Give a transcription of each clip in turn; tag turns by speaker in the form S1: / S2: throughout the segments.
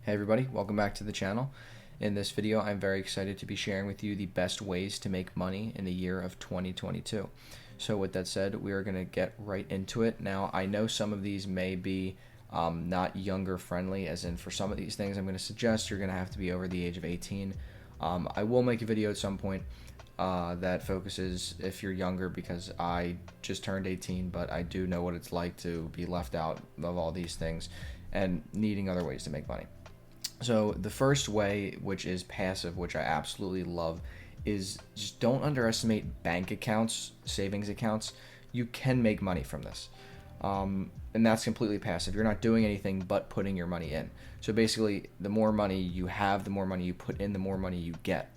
S1: Hey everybody, welcome back to the channel. In this video, I'm very excited to be sharing with you the best ways to make money in the year of 2022. So with that said, we are going to get right into it. Now, I know some of these may be not younger friendly, as in for some of these things I'm going to suggest you're going to have to be over the age of 18. I will make a video at some point that focuses if you're younger, because I just turned 18, but I do know what it's like to be left out of all these things and needing other ways to make money. So the first way, which is passive, which I absolutely love, is just don't underestimate bank accounts, savings accounts. You can make money from this. And that's completely passive. You're not doing anything but putting your money in. So basically, the more money you have, the more money you put in, the more money you get.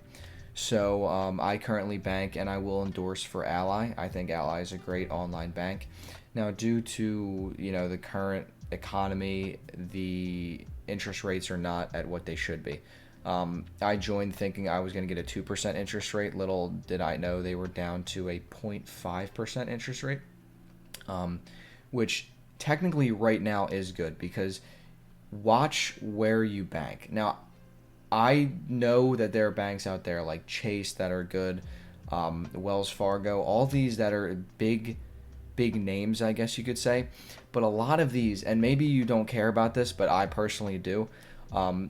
S1: So I currently bank, and I will endorse for Ally. I think Ally is a great online bank. Now, due to the current economy, the interest rates are not at what they should be. I joined thinking I was going to get a 2% interest rate. Little did I know they were down to a 0.5% interest rate, which technically right now is good, because watch where you bank. Now, I know that there are banks out there like Chase that are good, Wells Fargo, all these that are big names, I guess you could say. But a lot of these, and maybe you don't care about this, but I personally do,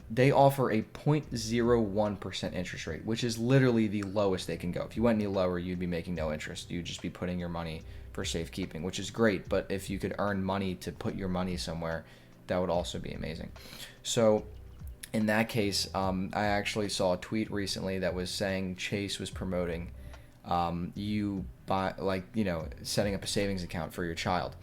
S1: they offer a 0.01% interest rate, which is literally the lowest they can go. If you went any lower, you'd be making no interest. You'd just be putting your money for safekeeping, which is great. But if you could earn money to put your money somewhere, that would also be amazing. So in that case, I actually saw a tweet recently that was saying Chase was promoting you buy, setting up a savings account for your child,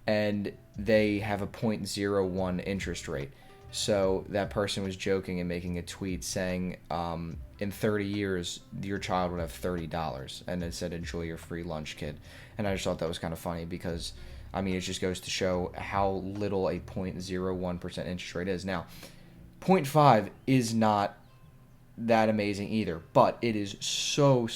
S1: and they have a 0.01 interest rate. So that person was joking and making a tweet saying, in 30 years, your child would have $30, and it said, "Enjoy your free lunch, kid." And I just thought that was kind of funny, because it just goes to show how little a 0.01% interest rate is. Now, 0.5 is not that amazing either, but it is so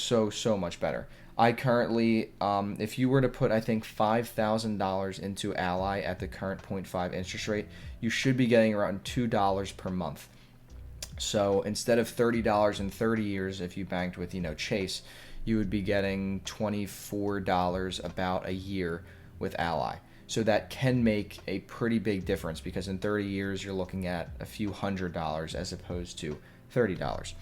S1: much better. I currently, if you were to put, I think, $5,000 into Ally at the current 0.5 interest rate, you should be getting around $2 per month. So instead of $30 in 30 years, if you banked with Chase, you would be getting $24 about a year with Ally. So that can make a pretty big difference, because in 30 years you're looking at a few $100s as opposed to $30.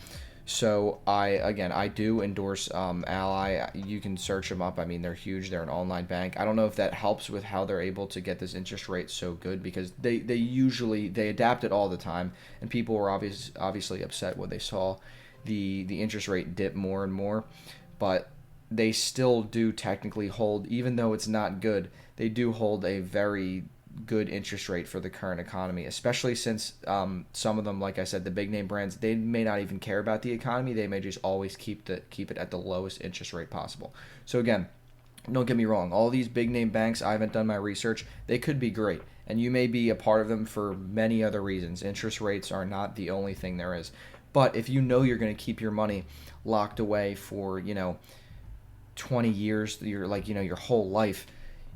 S1: So I do endorse Ally. You can search them up. They're huge. They're an online bank. I don't know if that helps with how they're able to get this interest rate so good, because they usually adapt it all the time, and people were obviously upset when they saw the interest rate dip more and more. But they still do technically hold, even though it's not good, they do hold a very good interest rate for the current economy, especially since some of them, like I said, the big name brands, they may not even care about the economy. They may just always keep it at the lowest interest rate possible. So again, don't get me wrong, all these big name banks, I haven't done my research, they could be great, and you may be a part of them for many other reasons. Interest rates are not the only thing there is. But if you know you're going to keep your money locked away for 20 years, your whole life,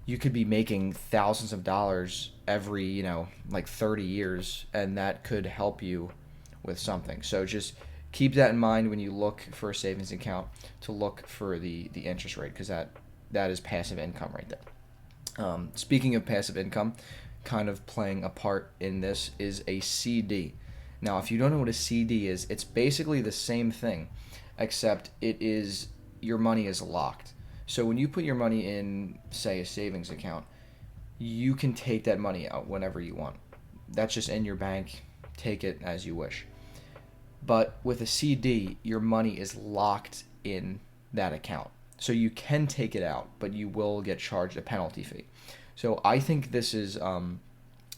S1: you could be making thousands of dollars every 30 years, and that could help you with something. So just keep that in mind when you look for a savings account, to look for the interest rate, because that is passive income right there. Speaking of passive income, kind of playing a part in this is a CD. Now, if you don't know what a CD is, it's basically the same thing, except your money is locked. So when you put your money in, say, a savings account, you can take that money out whenever you want. That's just in your bank. Take it as you wish. But with a CD, your money is locked in that account. So you can take it out, but you will get charged a penalty fee. So I think this is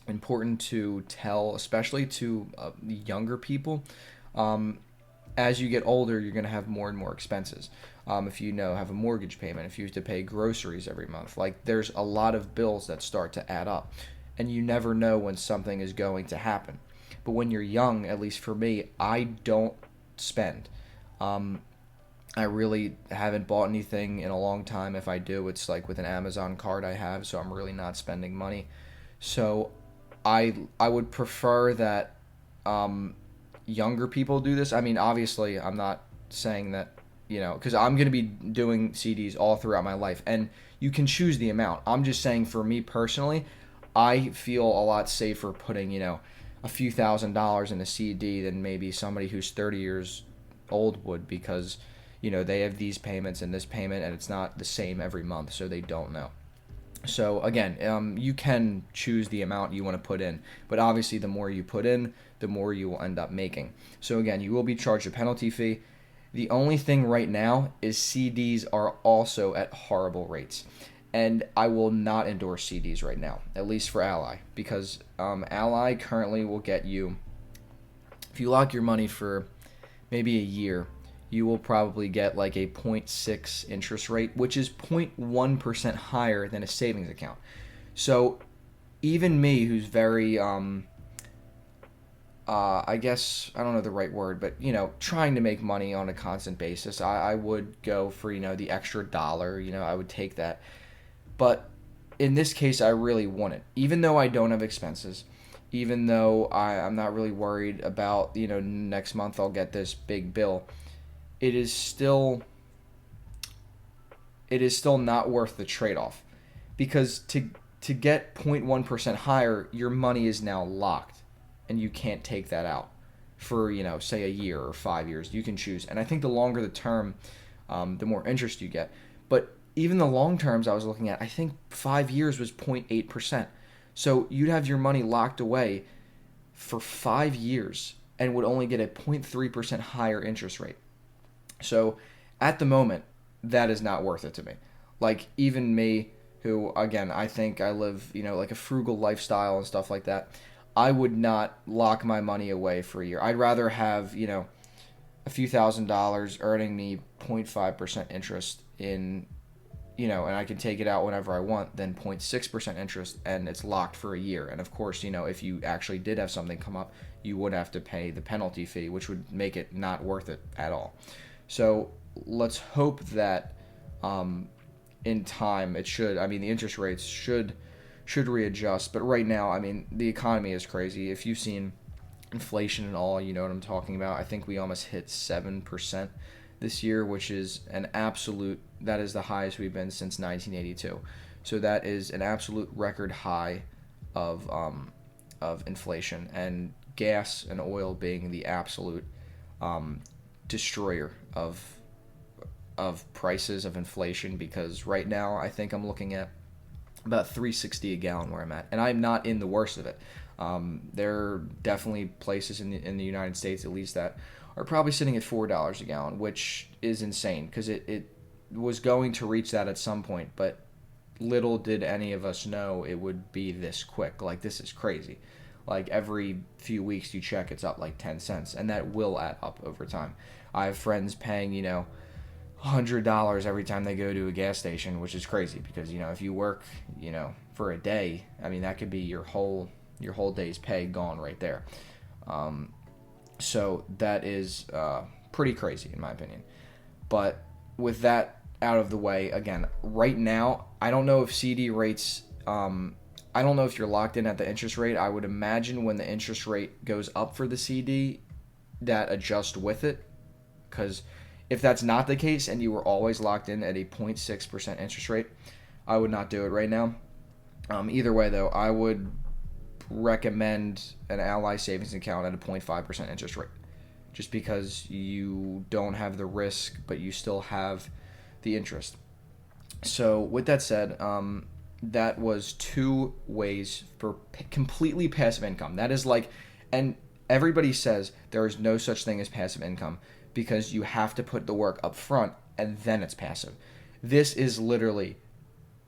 S1: important to tell, especially to younger people. As you get older, you're going to have more and more expenses. If you have a mortgage payment, if you have to pay groceries every month, there's a lot of bills that start to add up, and you never know when something is going to happen. But when you're young, at least for me, I don't spend. I really haven't bought anything in a long time. If I do, it's like with an Amazon card I have, so I'm really not spending money. So I would prefer that younger people do this. I mean, obviously, I'm not saying that, because I'm going to be doing CDs all throughout my life, and you can choose the amount. I'm just saying, for me personally, I feel a lot safer putting, a few $1,000s in a CD than maybe somebody who's 30 years old would, because, they have these payments and this payment, and it's not the same every month, so they don't know. So again, you can choose the amount you want to put in, but obviously the more you put in, the more you will end up making. So again, you will be charged a penalty fee. The only thing right now is CDs are also at horrible rates. And I will not endorse CDs right now, at least for Ally, because Ally currently will get you, if you lock your money for maybe a year, you will probably get like a 0.6 interest rate, which is 0.1% higher than a savings account. So even me, who's very, I guess, I don't know the right word, but, trying to make money on a constant basis, I would go for, the extra dollar, I would take that. But in this case, I really wouldn't. Even though I don't have expenses, even though I'm not really worried about, next month I'll get this big bill, it is still not worth the trade-off, because to get 0.1% higher, your money is now locked, and you can't take that out for, say a year or 5 years. You can choose, and I think the longer the term, the more interest you get. But even the long terms I was looking at, I think 5 years was 0.8%. So you'd have your money locked away for 5 years and would only get a 0.3% higher interest rate. So at the moment, that is not worth it to me. Like, even me, who, again, I think I live, like a frugal lifestyle and stuff like that, I would not lock my money away for a year. I'd rather have, a few $1,000s earning me 0.5% interest in, and I can take it out whenever I want, than 0.6% interest, and it's locked for a year. And of course, if you actually did have something come up, you would have to pay the penalty fee, which would make it not worth it at all. So let's hope that in time the interest rates should readjust. But right now, the economy is crazy. If you've seen inflation and all, you know what I'm talking about. I think we almost hit 7% this year, which is that is the highest we've been since 1982. So that is an absolute record high of inflation, and gas and oil being the absolute destroyer of prices, of inflation, because right now I think I'm looking at about $3.60 a gallon where I'm at, and I'm not in the worst of it. There are definitely places in the United States, at least, that are probably sitting at $4 a gallon, which is insane, because it was going to reach that at some point, but little did any of us know it would be this quick. Like, this is crazy. Like, every few weeks you check, it's up like 10 cents, and that will add up over time. I have friends paying, $100 every time they go to a gas station, which is crazy, because, if you work, for a day, that could be your whole day's pay gone right there. So that is pretty crazy, in my opinion. But with that out of the way, again, right now, I don't know if CD rates, I don't know if you're locked in at the interest rate. I would imagine when the interest rate goes up for the CD, that adjust with it. Because if that's not the case and you were always locked in at a 0.6% interest rate, I would not do it right now. Either way, though, I would recommend an Ally savings account at a 0.5% interest rate, just because you don't have the risk, but you still have the interest. So with that said, that was 2 ways for completely passive income. That is like, and everybody says there is no such thing as passive income, because you have to put the work up front and then it's passive. This is literally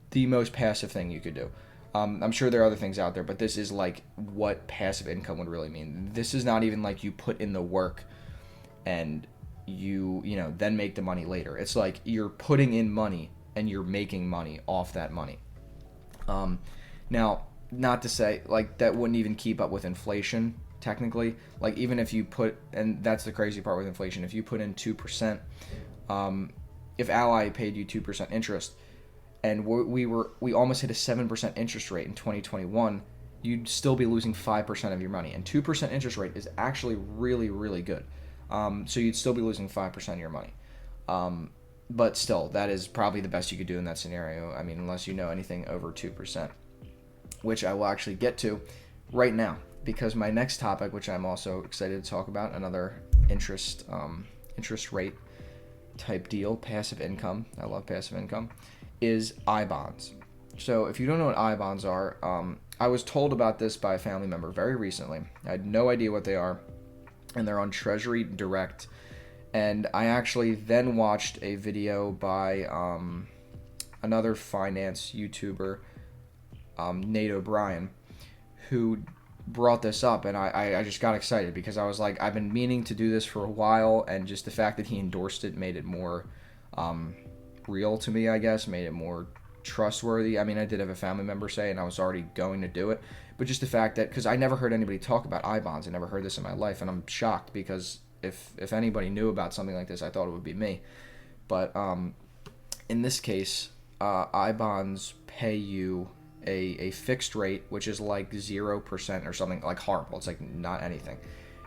S1: the most passive thing you could do. I'm sure there are other things out there, but this is like what passive income would really mean. This is not even like you put in the work and you then make the money later. It's like you're putting in money and you're making money off that money. Now, not to say like that wouldn't even keep up with inflation. Technically, like, even if you put, and that's the crazy part with inflation, if you put in 2%, if Ally paid you 2% interest, and we almost hit a 7% interest rate in 2021, you'd still be losing 5% of your money. And 2% interest rate is actually really, really good. So you'd still be losing 5% of your money. But still, that is probably the best you could do in that scenario. I mean, unless you know anything over 2%, which I will actually get to right now, because my next topic, which I'm also excited to talk about, another interest rate type deal, passive income. I love passive income, is I bonds. So if you don't know what I bonds are, I was told about this by a family member very recently. I had no idea what they are, and they're on Treasury Direct. And I actually then watched a video by another finance YouTuber, Nate O'Brien, who brought this up, and I just got excited because I was like, I've been meaning to do this for a while, and just the fact that he endorsed it made it more real to me, I guess, made it more trustworthy. I mean, I did have a family member say, and I was already going to do it, but just the fact that, because I never heard anybody talk about I bonds, I never heard this in my life, and I'm shocked because if anybody knew about something like this, I thought it would be me. But in this case, I bonds pay you a fixed rate, which is like 0% or something, like horrible. It's like not anything.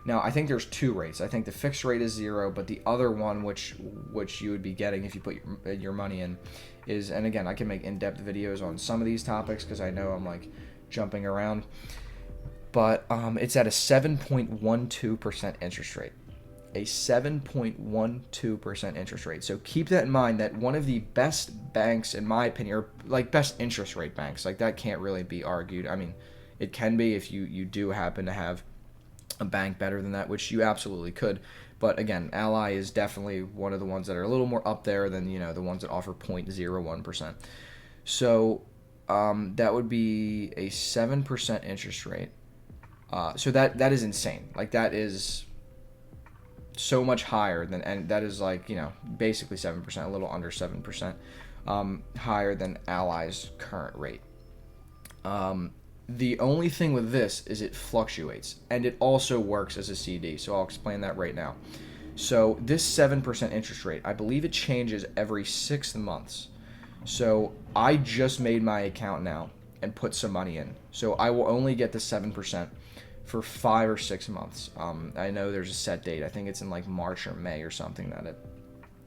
S1: Now, I think there's two rates. I think the fixed rate is 0, but the other one, which you would be getting if you put your money in, is, and again, I can make in-depth videos on some of these topics because I know I'm like jumping around, but it's at a 7.12% interest rate. A 7.12% interest rate. So keep that in mind, that one of the best banks, in my opinion, or like best interest rate banks, like that can't really be argued. I mean, it can be if you do happen to have a bank better than that, which you absolutely could. But again, Ally is definitely one of the ones that are a little more up there than, the ones that offer 0.01%. So that would be a 7% interest rate. So that is insane. Like that is so much higher than, and that is like, basically 7%, a little under 7%, higher than Ally's current rate. The only thing with this is it fluctuates, and it also works as a CD, so I'll explain that right now. So this 7% interest rate, I believe it changes every 6 months. So I just made my account now and put some money in. So I will only get the 7% for 5 or 6 months. I know there's a set date. I think it's in like March or May or something that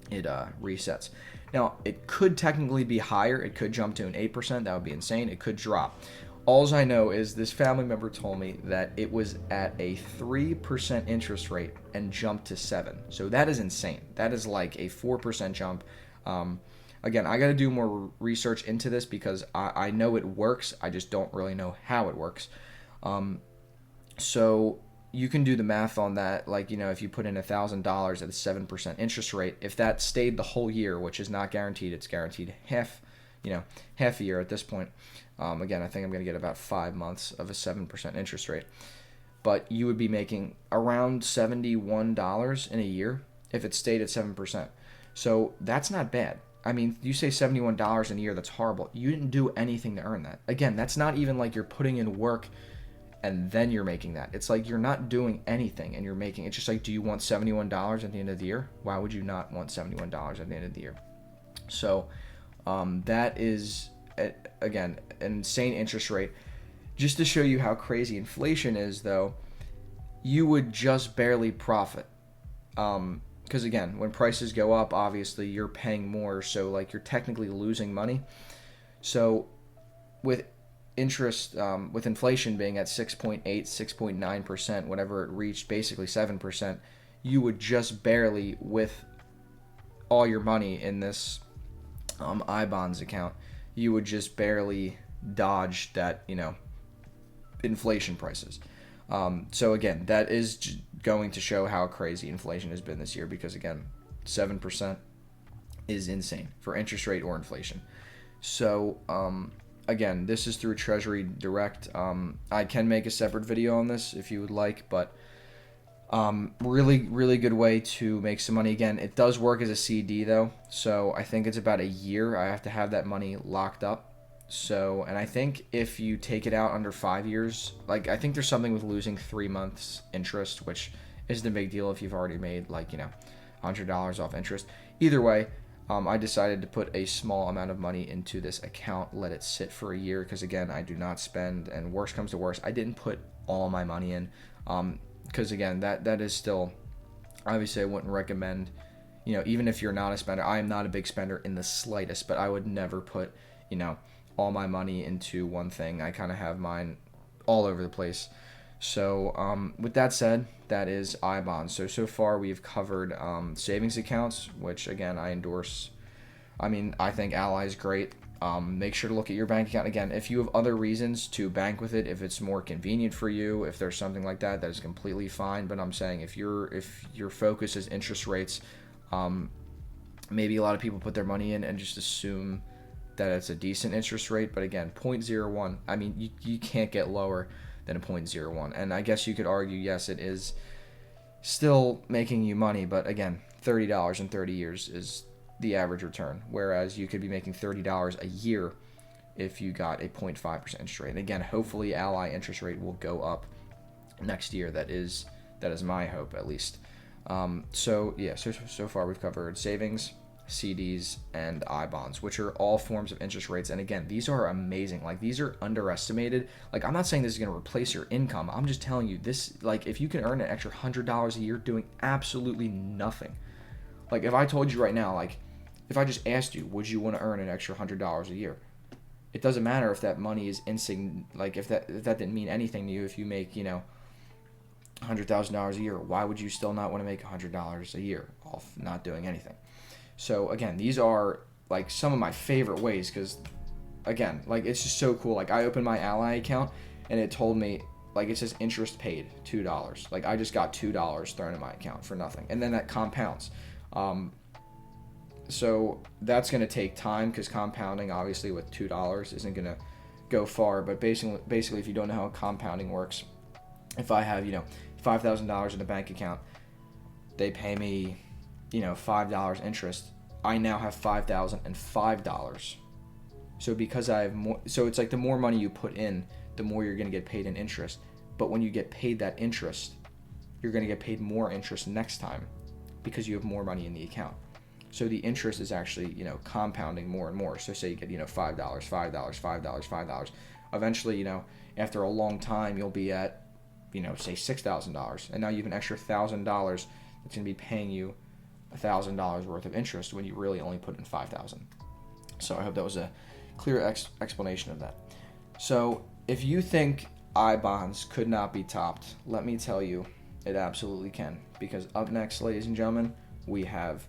S1: it resets. Now, it could technically be higher. It could jump to an 8%. That would be insane. It could drop. Alls I know is this family member told me that it was at a 3% interest rate and jumped to 7. So that is insane. That is like a 4% jump. Again, I got to do more research into this because I know it works. I just don't really know how it works. So you can do the math on that. Like, if you put in $1,000 at a 7% interest rate, if that stayed the whole year, which is not guaranteed, it's guaranteed half a year at this point. Again, I think I'm going to get about 5 months of a 7% interest rate. But you would be making around $71 in a year if it stayed at 7%. So that's not bad. I mean, you say $71 in a year, that's horrible. You didn't do anything to earn that. Again, that's not even like you're putting in work and then you're making that. It's like you're not doing anything and you're making, it's just like, do you want $71 at the end of the year? Why would you not want $71 at the end of the year? So that is, again, an insane interest rate. Just to show you how crazy inflation is, though, you would just barely profit. Because again, when prices go up, obviously you're paying more, so like you're technically losing money. So with interest, with inflation being at 6.8, 6.9%, whenever it reached basically 7%, you would just barely, with all your money in this I-bonds account, you would just barely dodge that, inflation prices. So again, that is going to show how crazy inflation has been this year because, again, 7% is insane for interest rate or inflation. So, again, this is through Treasury Direct. I can make a separate video on this if you would like, but really, really good way to make some money. Again, it does work as a CD, though, so I think it's about a year. I have to have that money locked up. So, and I think if you take it out under 5 years, like, I think there's something with losing 3 months interest, which isn't a big deal if you've already made, like, $100 off interest. Either way, I decided to put a small amount of money into this account, let it sit for a year, because again, I do not spend, and worst comes to worst, I didn't put all my money in, because again, that is still, obviously I wouldn't recommend, even if you're not a spender. I am not a big spender in the slightest, but I would never put, all my money into one thing. I kind of have mine all over the place. So with that said, that is iBonds. So far we've covered savings accounts, which again I endorse. I mean, I think Ally is great. Make sure to look at your bank account. Again, if you have other reasons to bank with it, if it's more convenient for you, if there's something like that, that is completely fine. But I'm saying if your focus is interest rates, maybe a lot of people put their money in and just assume that it's a decent interest rate. But again, 0.01. I mean, you can't get lower than a 0.01. And I guess you could argue, yes, it is still making you money, but again, $30 in 30 years is the average return, whereas you could be making $30 a year if you got a 0.5% interest rate. And again, hopefully Ally interest rate will go up next year. That is my hope, at least. So far we've covered savings, CDs, and iBonds, which are all forms of interest rates. And again, these are amazing. Like, these are underestimated. Like, I'm not saying this is going to replace your income. I'm just telling you this, like, if you can earn an extra $100 a year doing absolutely nothing. Like, if I told you right now, like, if I just asked you, would you want to earn an extra $100 a year? It doesn't matter if that money is like, if that didn't mean anything to you. If you make, $100,000 a year, why would you still not want to make $100 a year off not doing anything? So again, these are like some of my favorite ways, because again, like, it's just so cool. Like, I opened my Ally account and it told me, like, it says interest paid $2. Like, I just got $2 thrown in my account for nothing, and then that compounds. So that's going to take time, because compounding obviously with $2 isn't going to go far. But basically, if you don't know how compounding works, if I have $5,000 in a bank account, they pay me $5 interest, I now have $5,005. So because I have more, so it's like the more money you put in, the more you're going to get paid in interest. But when you get paid that interest, you're going to get paid more interest next time, because you have more money in the account. So the interest is actually, compounding more and more. So say you get, $5, $5, $5, $5. Eventually, after a long time, you'll be at, say $6,000. And now you have an extra $1,000 that's going to be paying you $1,000 worth of interest when you really only put in $5,000. So I hope that was a clear explanation of that. So if you think iBonds could not be topped, let me tell you, it absolutely can. Because up next, ladies and gentlemen, we have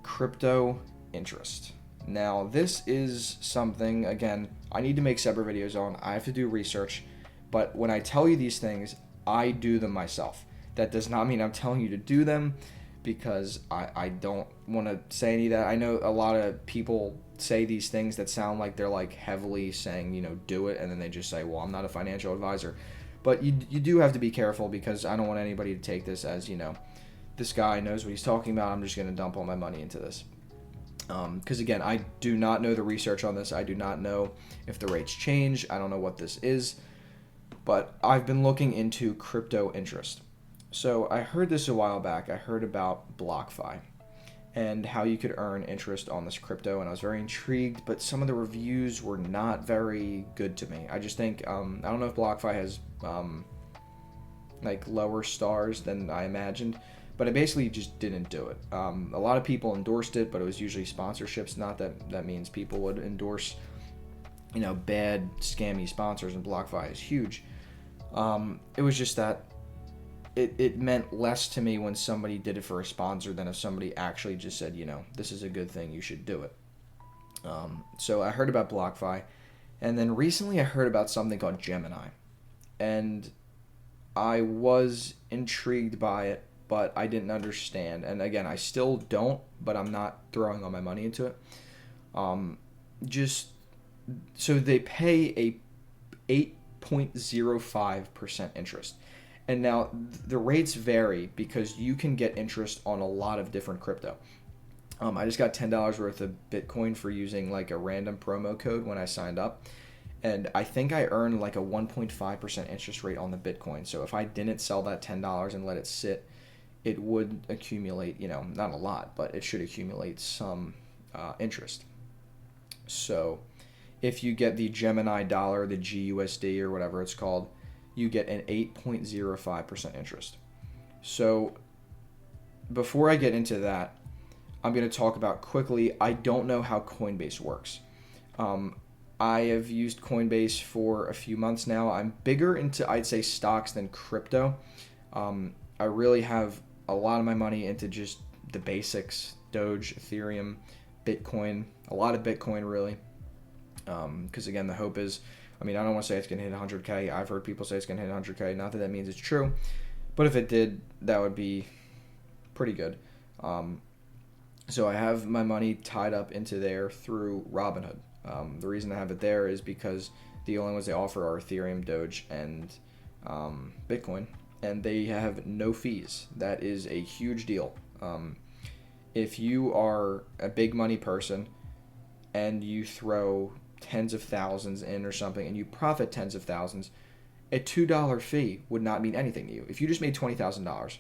S1: crypto interest. Now, this is something, again, I need to make separate videos on. I have to do research. But when I tell you these things, I do them myself. That does not mean I'm telling you to do them, because I don't want to say any of that. I know a lot of people say these things that sound like they're like heavily saying, do it, and then they just say, well, I'm not a financial advisor. But you do have to be careful, because I don't want anybody to take this as, this guy knows what he's talking about, I'm just going to dump all my money into this. Because again, I do not know the research on this. I do not know if the rates change. I don't know what this is. But I've been looking into crypto interest. So I heard this a while back. I heard about BlockFi and how you could earn interest on this crypto, and I was very intrigued, but some of the reviews were not very good to me. I just think, I don't know if BlockFi has like lower stars than I imagined, but I basically just didn't do it. A lot of people endorsed it, but it was usually sponsorships. Not that means people would endorse, bad, scammy sponsors, and BlockFi is huge. It was just that it meant less to me when somebody did it for a sponsor than if somebody actually just said, this is a good thing, you should do it. So I heard about BlockFi, and then recently I heard about something called Gemini, and I was intrigued by it, but I didn't understand. And again, I still don't, but I'm not throwing all my money into it. So they pay a 8.05% interest. And now the rates vary, because you can get interest on a lot of different crypto. I just got $10 worth of Bitcoin for using like a random promo code when I signed up. And I think I earned like a 1.5% interest rate on the Bitcoin. So if I didn't sell that $10 and let it sit, it would accumulate, not a lot, but it should accumulate some interest. So if you get the Gemini dollar, the GUSD or whatever it's called, you get an 8.05% interest. So before I get into that, I'm going to talk about quickly, I don't know how Coinbase works. I have used Coinbase for a few months now. I'm bigger into, I'd say, stocks than crypto. I really have a lot of my money into just the basics, Doge, Ethereum, Bitcoin, a lot of Bitcoin really. Because again, the hope is, I mean, I don't want to say it's going to hit 100K. I've heard people say it's going to hit 100K. Not that that means it's true, but if it did, that would be pretty good. So I have my money tied up into there through Robinhood. The reason I have it there is because the only ones they offer are Ethereum, Doge, and Bitcoin, and they have no fees. That is a huge deal. If you are a big money person and you throw tens of thousands in or something and you profit tens of thousands, a $2 fee would not mean anything to you. If you just made $20,000,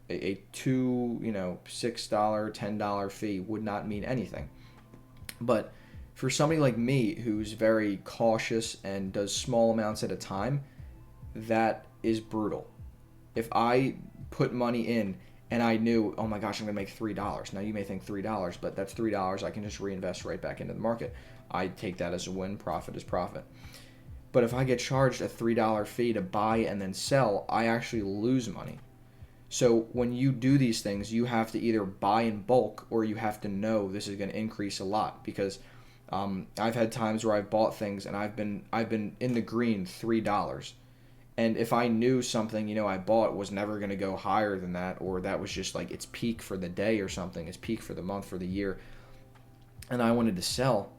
S1: a $2, $6, $10 fee would not mean anything. But for somebody like me who's very cautious and does small amounts at a time, that is brutal. If I put money in and I knew, oh my gosh, I'm going to make $3. Now you may think $3, but that's $3 I can just reinvest right back into the market. I take that as a win, profit is profit. But if I get charged a $3 fee to buy and then sell, I actually lose money. So when you do these things, you have to either buy in bulk or you have to know this is going to increase a lot, because I've had times where I've bought things and I've been in the green $3. And if I knew something, I bought was never going to go higher than that, or that was just like its peak for the day or something, its peak for the month, for the year, and I wanted to sell,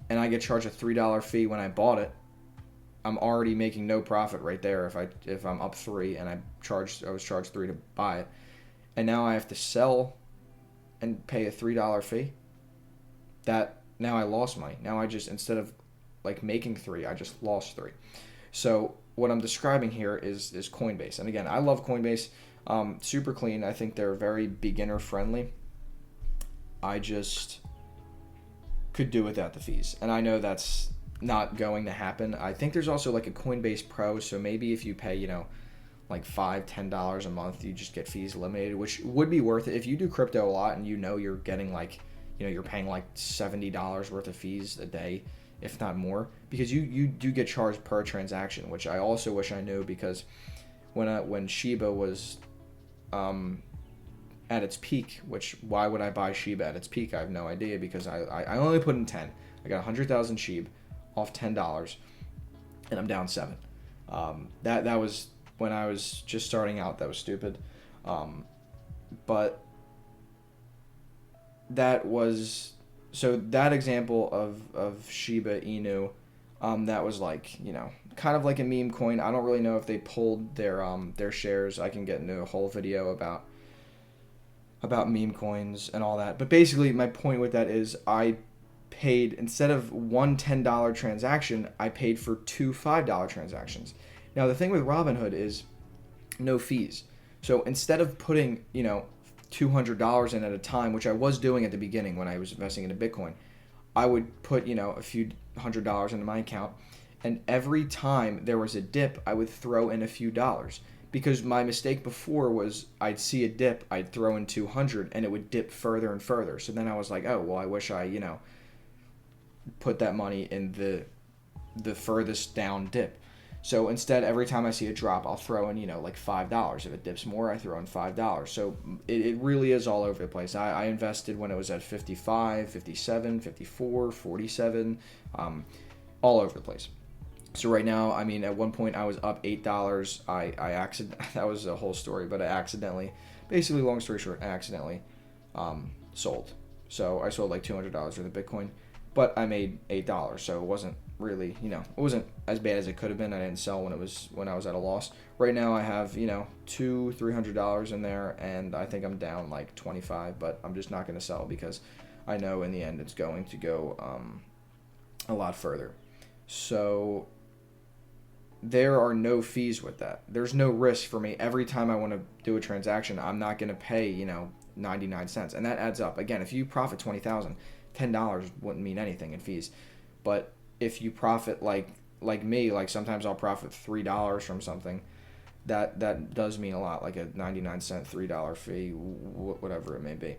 S1: and I get charged a $3 fee when I bought it, I'm already making no profit right there if I'm up 3 and I was charged 3 to buy it, and now I have to sell and pay a $3 fee. That now I lost money. Now I just, instead of like making 3, I just lost 3. So what I'm describing here is Coinbase, and again, I love Coinbase. Super clean. I think they're very beginner friendly. I just could do without the fees, and I know that's not going to happen. I think there's also like a Coinbase Pro, so maybe if you pay, like $5-10 a month, you just get fees eliminated, which would be worth it if you do crypto a lot and you're getting like, you're paying like $70 worth of fees a day, if not more, because you do get charged per transaction, which I also wish I knew, because when Shiba was at its peak, which why would I buy Shiba at its peak? I have no idea, because I only put in 10. I got 100,000 Shiba off $10, and I'm down 7. That was when I was just starting out. That was stupid, but that was, so that example of Shiba Inu, that was like, kind of like a meme coin. I don't really know if they pulled their shares. I can get into a whole video about meme coins and all that, but basically my point with that is I paid, instead of one $10 transaction, I paid for 2 $5 transactions. Now the thing with Robinhood is no fees. So instead of putting, $200 in at a time, which I was doing at the beginning when I was investing into Bitcoin, I would put, a few $100 into my account, and every time there was a dip, I would throw in a few dollars. Because my mistake before was I'd see a dip, I'd throw in 200, and it would dip further and further. So then I was like, oh, well, I wish I, put that money in the furthest down dip. So instead, every time I see a drop, I'll throw in, like $5. If it dips more, I throw in $5. So it really is all over the place. I invested when it was at 55, 57, 54, 47, all over the place. So right now, I mean, at one point I was up $8. That was a whole story, but I accidentally, basically long story short, I accidentally sold. So I sold like $200 worth of Bitcoin, but I made $8. So it wasn't really, it wasn't as bad as it could have been. I didn't sell when I was at a loss. Right now I have, $200-300 in there, and I think I'm down like 25, but I'm just not going to sell because I know in the end it's going to go a lot further. So there are no fees with that. There's no risk for me. Every time I want to do a transaction, I'm not going to pay, 99 cents, and that adds up. Again, if you profit 20,000, $10 wouldn't mean anything in fees. But if you profit like me, like sometimes I'll profit $3 from something, that does mean a lot, like a 99-cent $3 fee, whatever it may be.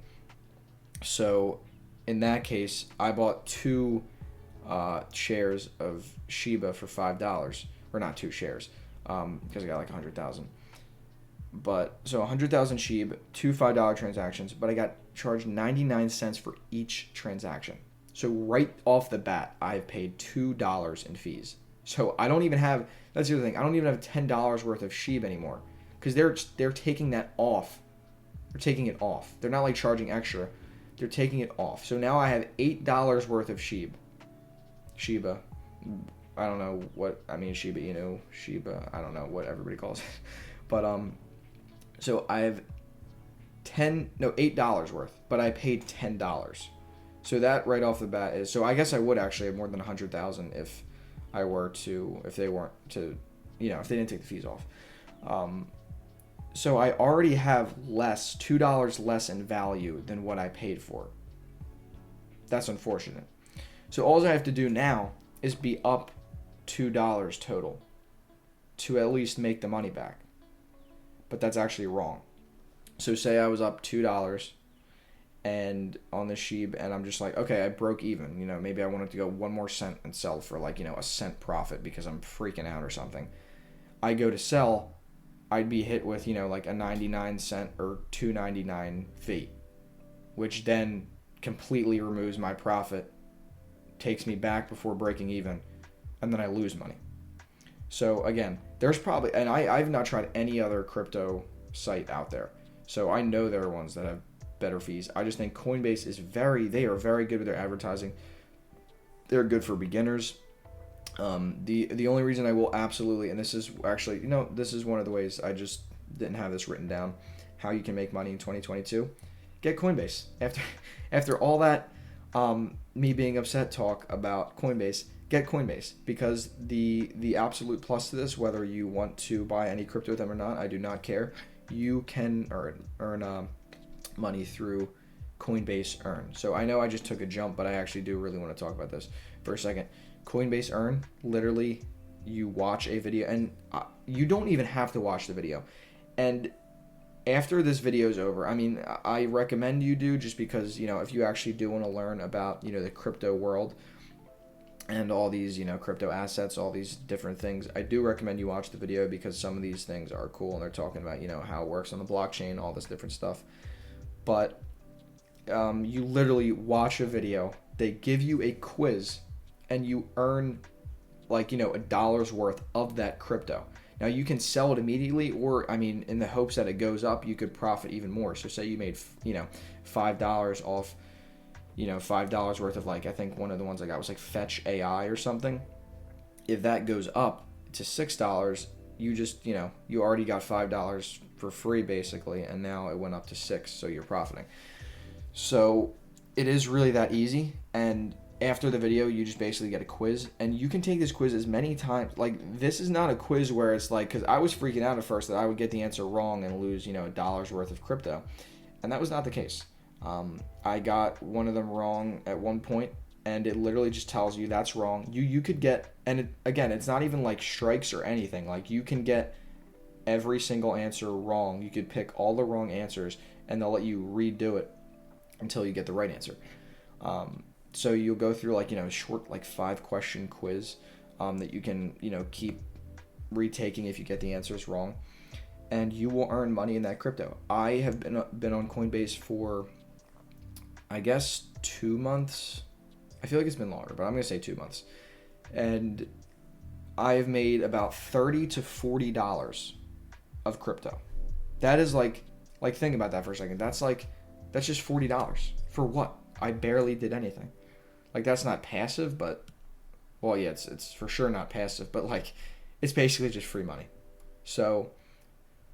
S1: So in that case, I bought 2 shares of Shiba for $5, or not 2 shares, because I got like 100,000. But so 100,000 Shiba, 2 $5 transactions, but I got charged 99 cents for each transaction. So right off the bat, I've paid $2 in fees. So I don't even have, that's the other thing, I don't even have $10 worth of Shiba anymore, because they're taking that off. They're taking it off. They're not like charging extra. They're taking it off. So now I have $8 worth of Shiba. I don't know what, I mean, Shiba Inu, Shiba, I don't know what everybody calls it. But so I have $8 worth, but I paid $10. So that right off the bat is, so I guess I would actually have more than 100,000 if they weren't to, if they didn't take the fees off. So I already have $2 less in value than what I paid for. That's unfortunate. So all I have to do now is be up $2 total to at least make the money back. But that's actually wrong. So say I was up $2 and on the Sheeb, and I'm just like, okay, I broke even. Maybe I wanted to go 1 more cent and sell for like, a cent profit because I'm freaking out or something. I go to sell, I'd be hit with, like a 99 cent or $2.99 fee, which then completely removes my profit, takes me back before breaking even, and then I lose money. So again, there's probably, and I've not tried any other crypto site out there. So I know there are ones that have better fees. I just think Coinbase they are very good with their advertising. They're good for beginners. The only reason I will absolutely, and this is actually, this is one of the ways, I just didn't have this written down, how you can make money in 2022. Get Coinbase. After all that, me being upset talk about Coinbase, get Coinbase, because the absolute plus to this, whether you want to buy any crypto with them or not, I do not care. You can earn money through Coinbase Earn. So I know I just took a jump, but I actually do really want to talk about this for a second. Coinbase Earn, literally, you watch a video, and you don't even have to watch the video. And after this video is over, I mean, I recommend you do, just because, if you actually do want to learn about, the crypto world and all these, crypto assets, all these different things, I do recommend you watch the video, because some of these things are cool, and they're talking about, how it works on the blockchain, all this different stuff. But you literally watch a video, they give you a quiz, and you earn like, $1 worth of that crypto. Now you can sell it immediately, or, in the hopes that it goes up, you could profit even more. So say you made, $5 off, $5 worth of, like, I think one of the ones I got was like Fetch AI or something. If that goes up to $6, you just, you already got $5 for free basically, and now it went up to $6, so you're profiting. So it is really that easy, and after the video, you just basically get a quiz, and you can take this quiz as many times. Like, this is not a quiz where it's like, because I was freaking out at first that I would get the answer wrong and lose, $1 worth of crypto, and that was not the case. I got one of them wrong at one point, and it literally just tells you that's wrong. You could get, and again, it's not even like strikes or anything. Like, you can get every single answer wrong. You could pick all the wrong answers, and they'll let you redo it until you get the right answer. So you'll go through like, short, like 5-question quiz that you can, keep retaking if you get the answers wrong, and you will earn money in that crypto. I have been on Coinbase for, I guess, 2 months. I feel like it's been longer, but I'm going to say 2 months. And I've made about $30 to $40 of crypto. That is like think about that for a second. That's just $40 for what? I barely did anything. Like, that's not passive, but, well, yeah, it's for sure not passive, but like, it's basically just free money. So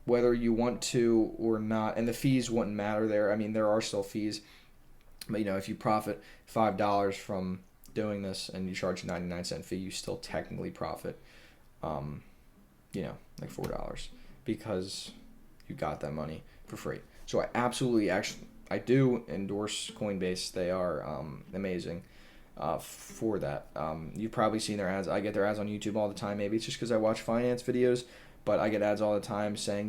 S1: whether you want to or not, and the fees wouldn't matter there. There are still fees, but if you profit $5 from doing this and you charge a 99-cent fee, you still technically profit, like $4, because you got that money for free. So I absolutely, actually, I do endorse Coinbase. They are amazing for that. You've probably seen their ads. I get their ads on YouTube all the time. Maybe it's just because I watch finance videos, but I get ads all the time saying,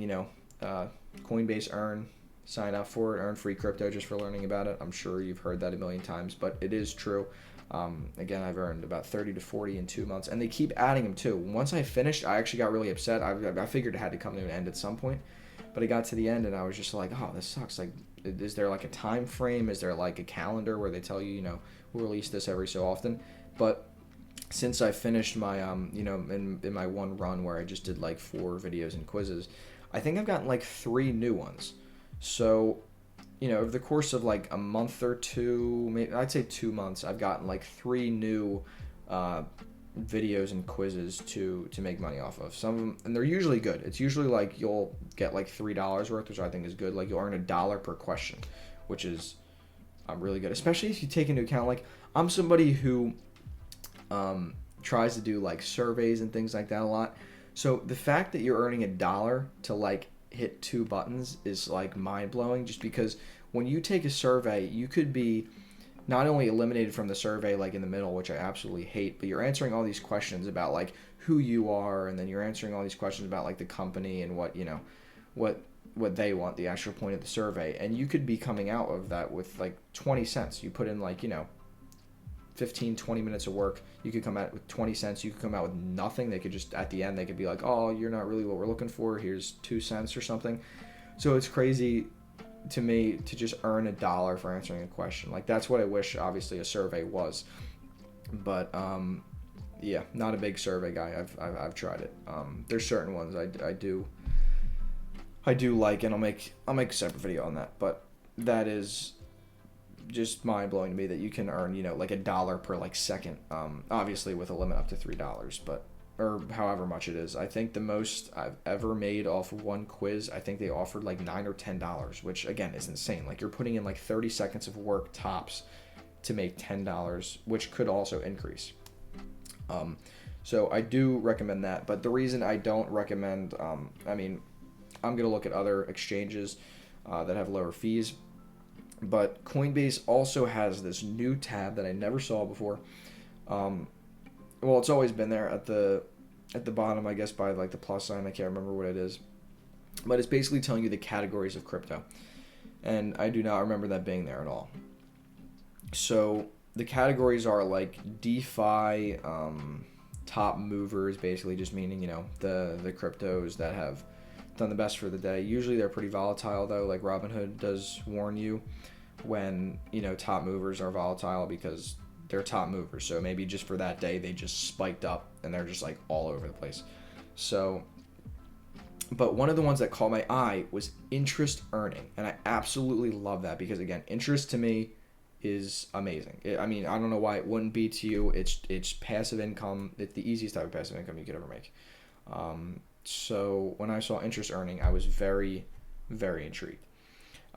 S1: Coinbase earn, sign up for it, earn free crypto just for learning about it. I'm sure you've heard that a million times, but it is true. Again, I've earned about 30 to 40 in 2 months, and they keep adding them too. Once I finished, I actually got really upset. I figured it had to come to an end at some point, but I got to the end and I was just like, oh, this sucks. Like, is there like a time frame? Is there like a calendar where they tell you, we'll release this every so often? But since I finished my, in my one run where I just did like 4 videos and quizzes, I think I've gotten like 3 new ones. So, over the course of like a month or two, maybe I'd say 2 months, I've gotten like 3 new videos and quizzes to make money off of. Some of them, and they're usually good. It's usually like you'll get like $3 worth, which I think is good. Like you'll earn $1 per question, which is really good. Especially if you take into account, like I'm somebody who tries to do like surveys and things like that a lot. So the fact that you're earning $1 to like hit 2 buttons is like mind blowing. Just because when you take a survey, you could be not only eliminated from the survey like in the middle, which I absolutely hate, but you're answering all these questions about like who you are, and then you're answering all these questions about like the company and what what they want, the actual point of the survey, and you could be coming out of that with like 20 cents. You put in like 15-20 minutes of work, you could come out with 20 cents. You could come out with nothing. They could just at the end they could be like, oh, you're not really what we're looking for, here's 2 cents or something. So it's crazy to me to just earn $1 for answering a question. Like that's what I wish obviously a survey was. But yeah, not a big survey guy. I've tried it. There's certain ones I do like, and I'll make a separate video on that. But that is just mind blowing to me that you can earn like $1 per like second. Obviously with a limit up to $3, but or however much it is. I think the most I've ever made off of one quiz, I think they offered like $9 or $10, which again is insane. Like you're putting in like 30 seconds of work tops to make $10, which could also increase. So I do recommend that, but the reason I don't recommend, I'm going to look at other exchanges that have lower fees, but Coinbase also has this new tab that I never saw before. Well, it's always been there at the bottom, I guess, by like the plus sign. I can't remember what it is, but it's basically telling you the categories of crypto, and I do not remember that being there at all. So the categories are like DeFi, top movers, basically just meaning the cryptos that have done the best for the day. Usually they're pretty volatile though. Like Robinhood does warn you when top movers are volatile because they're top movers. So maybe just for that day they just spiked up and they're just like all over the place. So, but one of the ones that caught my eye was interest earning, and I absolutely love that because again, interest to me is amazing. I don't know why it wouldn't be to you. It's passive income. It's the easiest type of passive income you could ever make. So when I saw interest earning, I was very, very intrigued.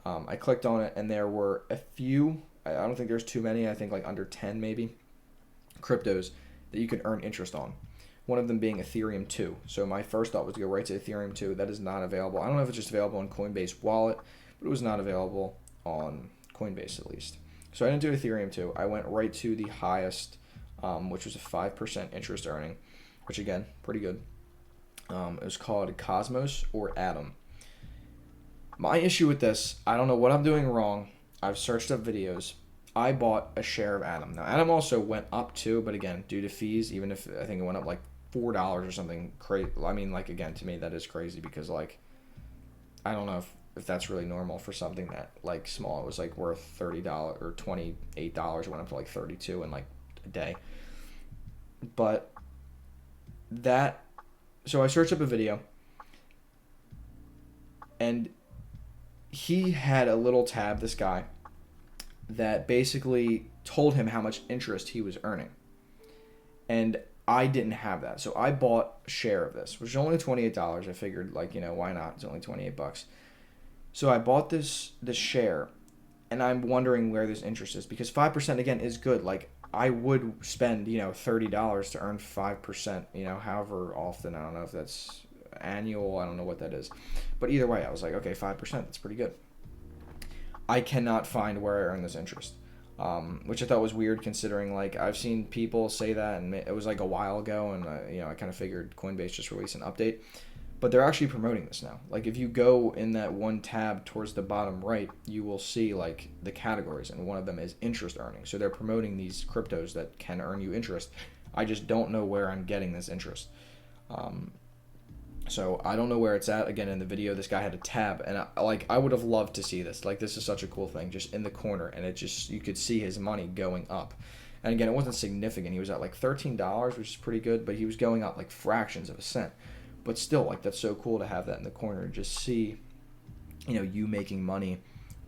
S1: I clicked on it, and there were a few. I don't think there's too many. I think like under 10 maybe cryptos that you can earn interest on. One of them being Ethereum 2. So my first thought was to go right to Ethereum 2. That is not available. I don't know if it's just available on Coinbase Wallet, but it was not available on Coinbase at least. So I didn't do Ethereum 2. I went right to the highest, which was a 5% interest earning, which again, pretty good. It was called Cosmos or Atom. My issue with this, I don't know what I'm doing wrong. I've searched up videos. I bought a share of Atom. Now, Atom also went up too, but again, due to fees, even if I think it went up like $4 or something crazy. Like again, to me, that is crazy because like, I don't know if that's really normal for something that like small. It was like worth $30 or $28, went up to like 32 in like a day. But so I searched up a video, and he had a little tab, this guy, that basically told him how much interest he was earning. And I didn't have that. So I bought a share of this, which is only $28. I figured like, why not? It's only $28. So I bought this share, and I'm wondering where this interest is because 5% again is good. Like I would spend, $30 to earn 5%, however often. I don't know if that's annual. I don't know what that is. But either way, I was like, okay, 5%, that's pretty good. I cannot find where I earn this interest. Which I thought was weird considering like I've seen people say that, and it was like a while ago, and I kind of figured Coinbase just released an update, but they're actually promoting this now. Like if you go in that one tab towards the bottom right, you will see like the categories, and one of them is interest earning. So they're promoting these cryptos that can earn you interest. I just don't know where I'm getting this interest. So I don't know where it's at. Again, in the video, this guy had a tab, and I would have loved to see this. Like this is such a cool thing, just in the corner, and it just, you could see his money going up. And again, it wasn't significant. He was at like $13, which is pretty good, but he was going up like fractions of a cent. But still, like that's so cool to have that in the corner and just see, you making money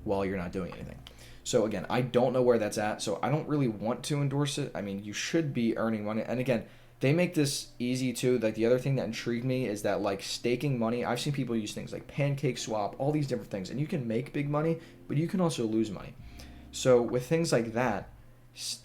S1: while you're not doing anything. So again, I don't know where that's at, so I don't really want to endorse it. I mean, you should be earning money, and again, they make this easy too. Like the other thing that intrigued me is that like staking money. I've seen people use things like Pancake Swap, all these different things, and you can make big money, but you can also lose money. So with things like that,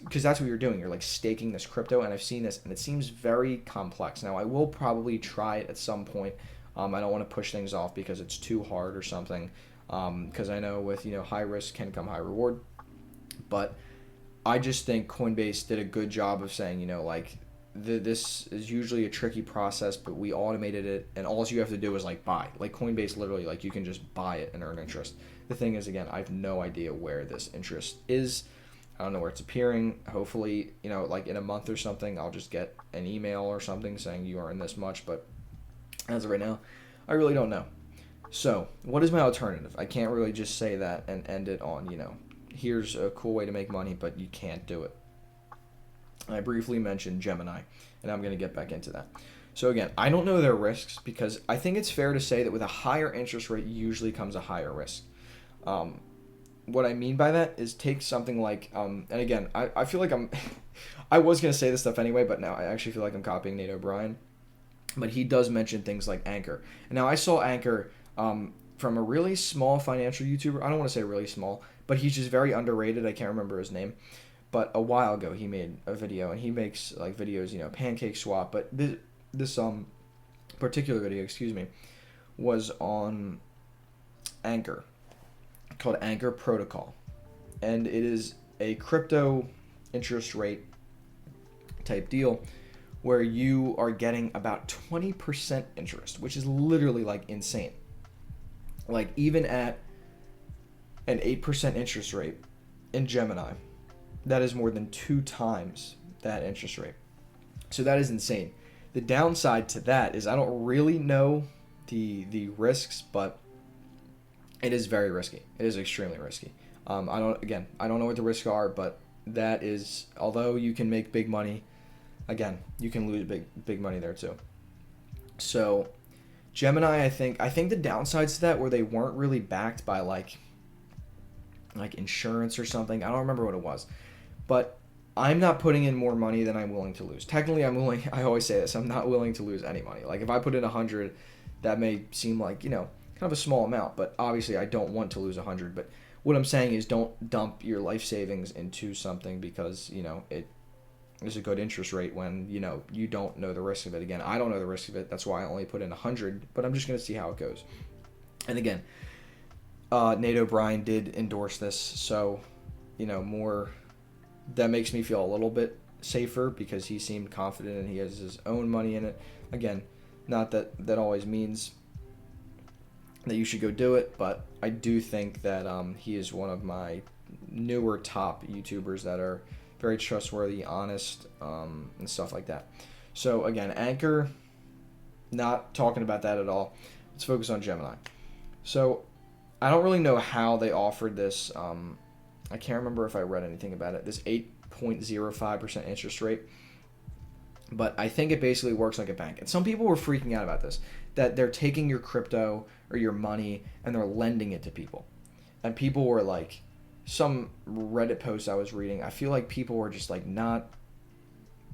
S1: because that's what you're doing, you're like staking this crypto, and I've seen this, and it seems very complex. Now I will probably try it at some point. I don't want to push things off because it's too hard or something. Because I know with high risk can come high reward, but I just think Coinbase did a good job of saying this is usually a tricky process, but we automated it, and all you have to do is like buy. Like Coinbase, literally, like you can just buy it and earn interest. The thing is, again, I have no idea where this interest is. I don't know where it's appearing. Hopefully, like in a month or something, I'll just get an email or something saying you earn this much. But as of right now, I really don't know. So, what is my alternative? I can't really just say that and end it on, here's a cool way to make money, but you can't do it. I briefly mentioned Gemini, and I'm going to get back into that. So again, I don't know their risks, because I think it's fair to say that with a higher interest rate usually comes a higher risk. What I mean by that is take something like, and again, I feel like I was going to say this stuff anyway, but now I actually feel like I'm copying Nate O'Brien. But he does mention things like Anchor. And now I saw Anchor from a really small financial YouTuber. I don't want to say really small, but he's just very underrated. I can't remember his name. But a while ago, he made a video, and he makes like videos, Pancake Swap. But this particular video, was on Anchor, called Anchor Protocol, and it is a crypto interest rate type deal where you are getting about 20% interest, which is literally like insane. Like even at an 8% interest rate in Gemini, that is more than 2 times that interest rate. So that is insane. The downside to that is I don't really know the risks, but it is very risky. It is extremely risky. I don't know what the risks are, but that is, although you can make big money, again, you can lose big money there too. So Gemini, I think the downsides to that were they weren't really backed by like insurance or something. I don't remember what it was. But I'm not putting in more money than I'm willing to lose. Technically, I always say this, I'm not willing to lose any money. Like if I put in 100, that may seem like, kind of a small amount, but obviously I don't want to lose 100. But what I'm saying is don't dump your life savings into something because, it is a good interest rate when, you don't know the risk of it. Again, I don't know the risk of it. That's why I only put in 100, but I'm just going to see how it goes. And again, Nate O'Brien did endorse this, so, more... That makes me feel a little bit safer because he seemed confident and he has his own money in it. Again, not that always means that you should go do it, but I do think that he is one of my newer top YouTubers that are very trustworthy, honest, and stuff like that. So again, Anchor, not talking about that at all. Let's focus on Gemini. So I don't really know how they offered this. I can't remember if I read anything about it. This 8.05% interest rate. But I think it basically works like a bank. And some people were freaking out about this, that they're taking your crypto or your money and they're lending it to people. And people were like, some Reddit posts I was reading, I feel like people were just like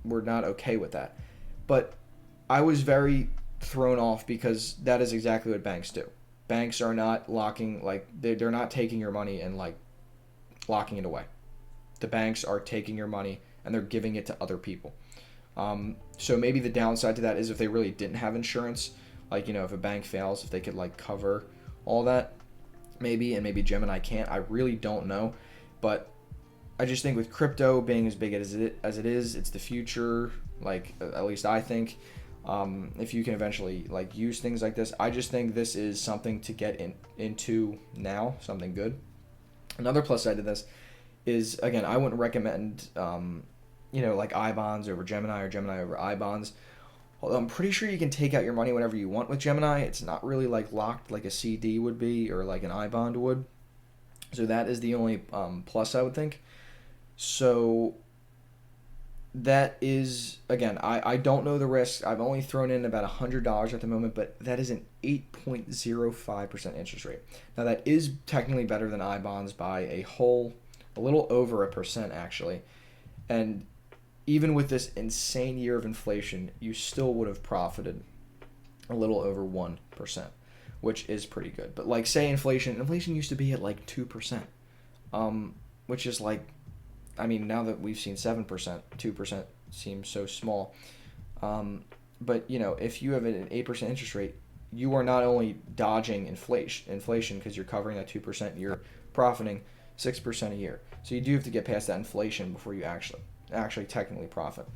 S1: were not okay with that. But I was very thrown off because that is exactly what banks do. Banks are not locking, like they're not taking your money and like locking it away. The banks are taking your money and they're giving it to other people. So maybe the downside to that is if they really didn't have insurance, like, if a bank fails, if they could like cover all that. maybe, and maybe Gemini can't. I really don't know, but I just think with crypto being as big as it is, it's the future. Like, at least I think, if you can eventually like use things like this, I just think this is something to get into now, something good. Another plus side to this is, again, I wouldn't recommend, like I bonds over Gemini or Gemini over I bonds. Although I'm pretty sure you can take out your money whenever you want with Gemini. It's not really like locked like a CD would be or like an I bond would. So that is the only plus I would think. So that is, again, I don't know the risk. I've only thrown in about $100 at the moment, but that is an 8.05% interest rate. Now that is technically better than I bonds by a little over a percent actually. And even with this insane year of inflation, you still would have profited a little over 1%, which is pretty good. But like, say inflation used to be at like 2%, which is like, I mean, now that we've seen 7%, 2% seems so small. But if you have an 8% interest rate, you are not only dodging inflation because you're covering that 2%, you're profiting 6% a year. So you do have to get past that inflation before you actually technically profit.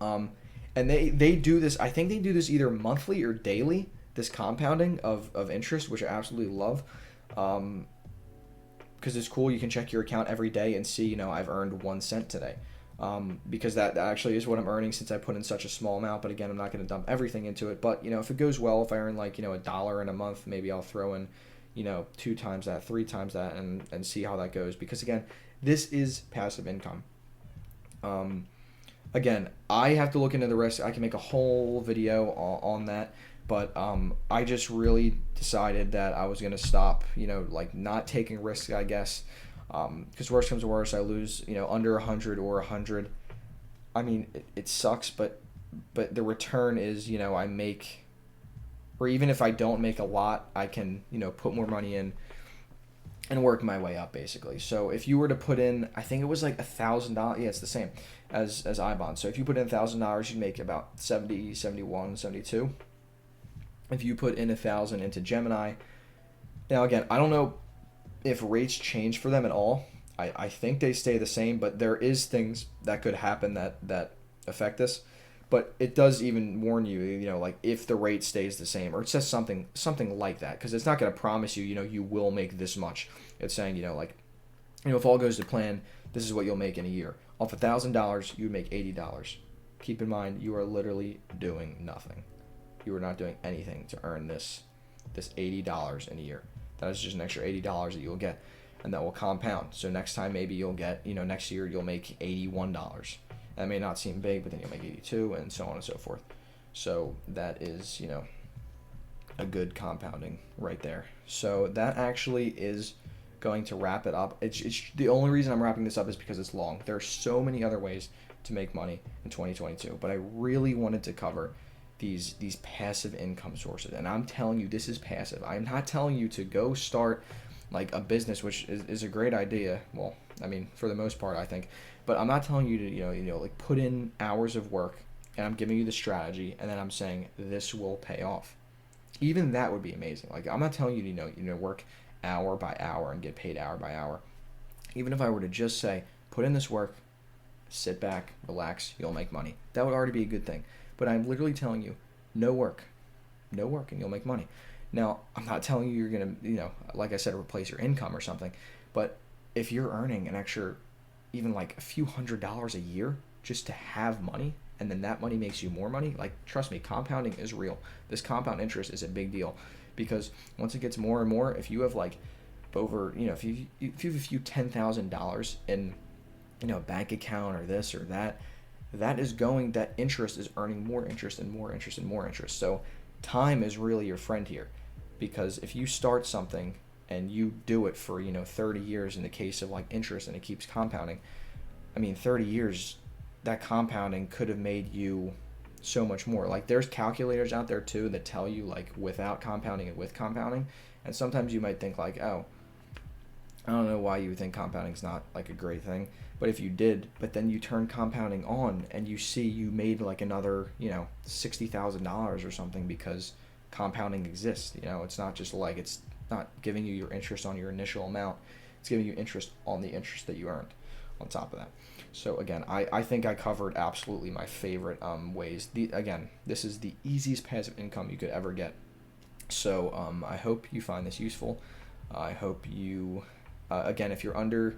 S1: And they do this. I think they do this either monthly or daily. This compounding of interest, which I absolutely love. Because it's cool. You can check your account every day and see, I've earned 1 cent today. Because that actually is what I'm earning since I put in such a small amount. But again, I'm not going to dump everything into it. But, if it goes well, if I earn like, $1 in a month, maybe I'll throw in, 2 times that, 3 times that, and see how that goes. Because again, this is passive income. Again, I have to look into the risk. I can make a whole video on that. But I just really decided that I was going to stop, not taking risks, I guess. Because worst comes to worst, I lose, under 100 or 100. I mean, it sucks, but the return is, I make, or even if I don't make a lot, I can, put more money in and work my way up, basically. So if you were to put in, I think it was like $1,000. Yeah, it's the same as iBond. So if you put in $1,000, you'd make about 70, 71, 72. If you put in 1,000 into Gemini, now again, I don't know if rates change for them at all. I think they stay the same, but there is things that could happen that affect this. But it does even warn you, like if the rate stays the same, or it says something like that, because it's not going to promise you, you will make this much. It's saying, if all goes to plan, this is what you'll make in a year. Off $1,000, you would make $80. Keep in mind, you are literally doing nothing. You are not doing anything to earn this $80 in a year. That is just an extra $80 that you'll get, and that will compound. So next time maybe you'll get, next year you'll make $81. That may not seem big, but then you'll make 82 and so on and so forth. So that is, a good compounding right there. So that actually is going to wrap it up. It's the only reason I'm wrapping this up is because it's long. There are so many other ways to make money in 2022, but I really wanted to cover these passive income sources. And I'm telling you, this is passive. I'm not telling you to go start like a business, which is a great idea. Well, I mean, for the most part, I think. But I'm not telling you to, like put in hours of work, and I'm giving you the strategy, and then I'm saying this will pay off. Even that would be amazing. Like, I'm not telling you to, work hour by hour and get paid hour by hour. Even if I were to just say, put in this work, sit back, relax, you'll make money. That would already be a good thing. But I'm literally telling you, no work, and you'll make money. Now, I'm not telling you you're going to, like I said, replace your income or something. But if you're earning an extra, even like a few $100s a year just to have money, and then that money makes you more money, like, trust me, compounding is real. This compound interest is a big deal, because once it gets more and more, if you have like over, if you have a few $10,000 in, a bank account or this or that, that interest is earning more interest and more interest and more interest. So time is really your friend here, because if you start something and you do it for 30 years in the case of like interest, and it keeps compounding, I mean 30 years, that compounding could have made you so much more. Like, there's calculators out there too that tell you like without compounding and with compounding, and sometimes you might think like, oh, I don't know why you would think compounding is not like a great thing, but if you did, but then you turn compounding on and you see you made like another $60,000 or something because compounding exists. It's not just like it's not giving you your interest on your initial amount. It's giving you interest on the interest that you earned on top of that. So again, I think I covered absolutely my favorite ways. Again, this is the easiest passive income you could ever get. So I hope you find this useful. I hope you, again, if you're under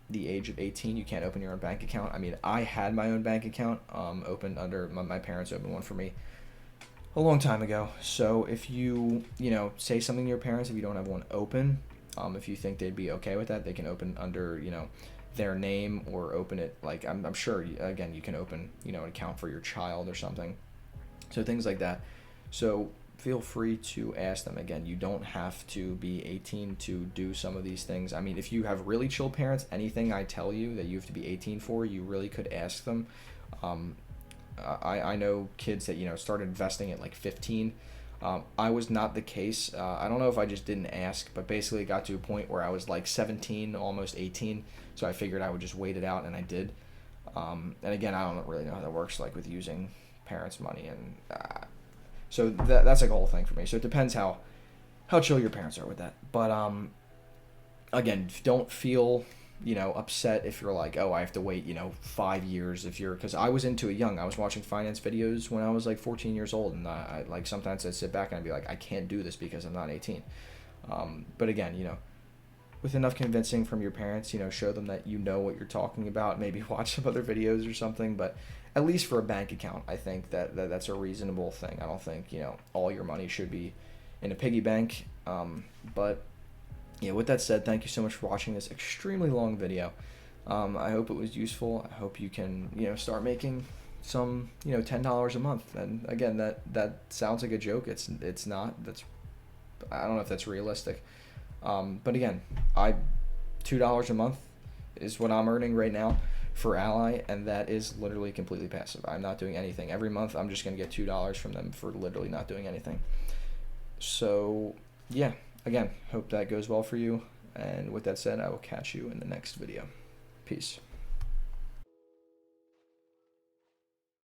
S1: the age of 18, you can't open your own bank account. I mean, I had my own bank account opened under, my parents opened one for me a long time ago. So if you say something to your parents, if you don't have one open, if you think they'd be okay with that, they can open under, their name, or open it, like, I'm sure, again, you can open, an account for your child or something. So things like that. So feel free to ask them. Again, you don't have to be 18 to do some of these things. I mean, if you have really chill parents, anything I tell you that you have to be 18 for, you really could ask them. I know kids that, started investing at like 15. I was not the case. I don't know if I just didn't ask, but basically it got to a point where I was like 17, almost 18. So I figured I would just wait it out, and I did. And again, I don't really know how that works, like with using parents' money, and so that's like a whole thing for me. So it depends how chill your parents are with that. But again, don't feel upset if you're like, oh, I have to wait 5 years, because I was into it young. I was watching finance videos when I was like 14 years old, and I like sometimes I'd sit back and I'd be like, I can't do this because I'm not 18. But again, with enough convincing from your parents, show them that you know what you're talking about. Maybe watch some other videos or something, but at least for a bank account, I think that's a reasonable thing. I don't think all your money should be in a piggy bank. But yeah, with that said, thank you so much for watching this extremely long video. I hope it was useful. I hope you can start making some $10 a month. And again, that sounds like a joke. It's not. I don't know if that's realistic. But again, $2 a month is what I'm earning right now for Ally, and that is literally completely passive. I'm not doing anything. Every month I'm just going to get $2 from them for literally not doing anything. So yeah, again, hope that goes well for you. And with that said, I will catch you in the next video. Peace.